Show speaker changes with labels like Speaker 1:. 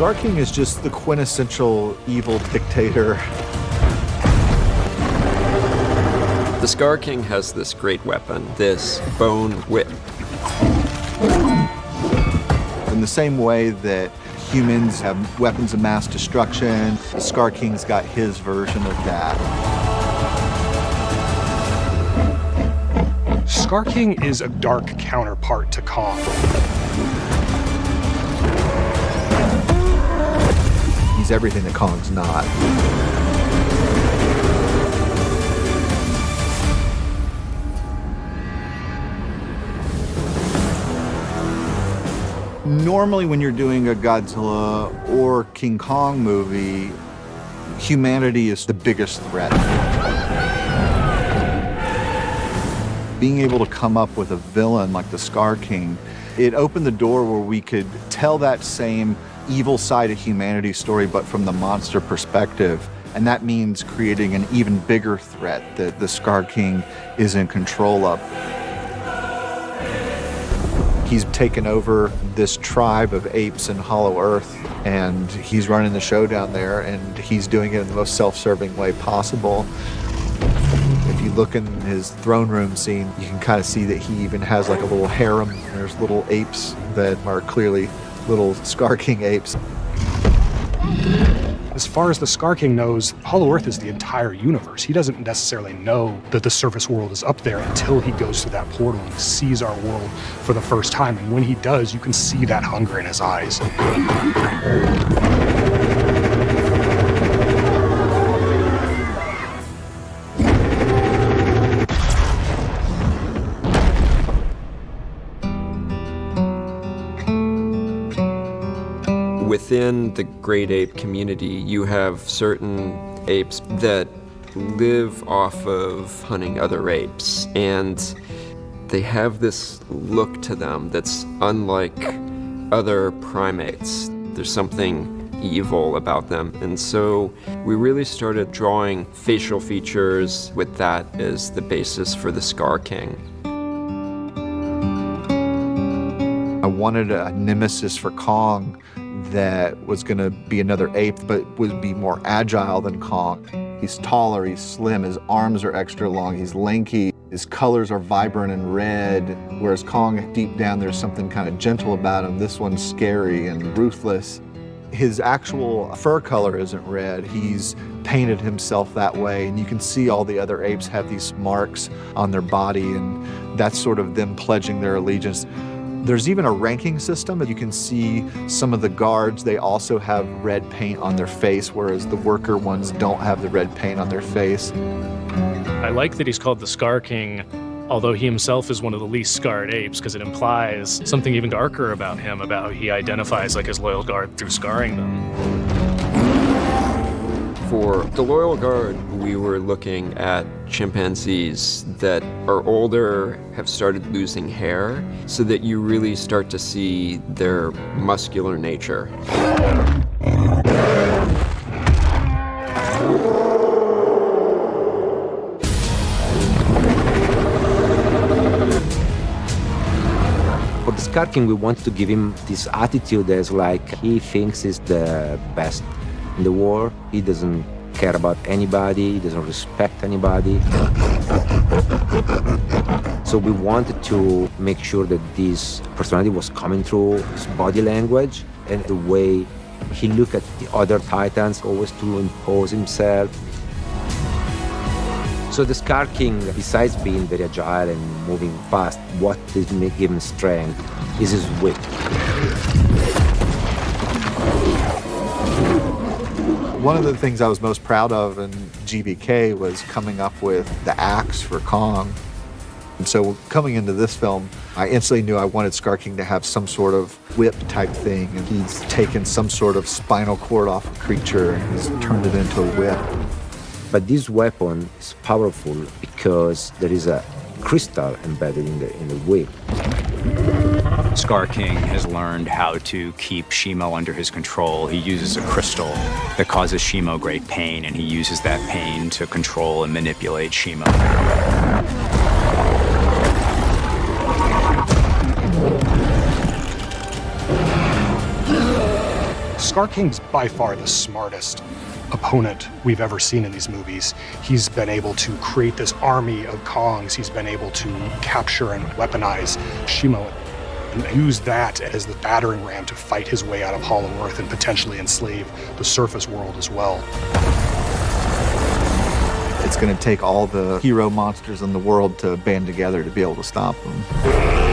Speaker 1: Skar King is just the quintessential evil dictator.
Speaker 2: The Skar King has this great weapon, this bone whip.
Speaker 1: In the same way that humans have weapons of mass destruction, the Skar King's got his version of that.
Speaker 3: Skar King is a dark counterpart to Kong.
Speaker 1: He's everything that Kong's not. Normally when you're doing a Godzilla or King Kong movie, humanity is the biggest threat. Being able to come up with a villain like the Skar King, it opened the door where we could tell that same evil side of humanity story, but from the monster perspective. And that means creating an even bigger threat that the Skar King is in control of. He's taken over this tribe of apes in Hollow Earth, and he's running the show down there, and he's doing it in the most self-serving way possible. If you look in his throne room scene, you can kind of see that he even has like a little harem. There's little apes that are clearly little Skar King apes.
Speaker 3: As far as the Skar King knows, Hollow Earth is the entire universe. He doesn't necessarily know that the surface world is up there until he goes through that portal and sees our world for the first time. And when he does, you can see that hunger in his eyes.
Speaker 2: Within the great ape community, you have certain apes that live off of hunting other apes, and they have this look to them that's unlike other primates. There's something evil about them, and so we really started drawing facial features with that as the basis for the Skar King.
Speaker 1: I wanted a nemesis for Kong that was going to be another ape, but would be more agile than Kong. He's taller, he's slim, his arms are extra long, he's lanky, his colors are vibrant and red, whereas Kong, deep down, there's something kind of gentle about him. This one's scary and ruthless. His actual fur color isn't red. He's painted himself that way, and you can see all the other apes have these marks on their body, and that's sort of them pledging their allegiance. There's even a ranking system. You can see some of the guards, they also have red paint on their face, whereas the worker ones don't have the red paint on their face.
Speaker 4: I like that he's called the Skar King, although he himself is one of the least scarred apes, because it implies something even darker about him, about how he identifies like his loyal guard through scarring them.
Speaker 2: For the Loyal Guard, we were looking at chimpanzees that are older, have started losing hair, so that you really start to see their muscular nature.
Speaker 5: For the Skar King, we wanted to give him this attitude as like he thinks he's the best in the world. He doesn't care about anybody, he doesn't respect anybody. So we wanted to make sure that this personality was coming through his body language and the way he looked at the other Titans, always to impose himself. So the Skar King, besides being very agile and moving fast, what did give him strength is his whip.
Speaker 1: One of the things I was most proud of in GBK was coming up with the axe for Kong. And so coming into this film, I instantly knew I wanted Skar King to have some sort of whip type thing, and he's taken some sort of spinal cord off a creature and he's turned it into a whip.
Speaker 5: But this weapon is powerful because there is a crystal embedded in the whip.
Speaker 6: Skar King has learned how to keep Shimo under his control. He uses a crystal that causes Shimo great pain, and he uses that pain to control and manipulate Shimo.
Speaker 3: Skar King's by far the smartest opponent we've ever seen in these movies. He's been able to create this army of Kongs. He's been able to capture and weaponize Shimo and use that as the battering ram to fight his way out of Hollow Earth and potentially enslave the surface world as well.
Speaker 1: It's going to take all the hero monsters in the world to band together to be able to stop them.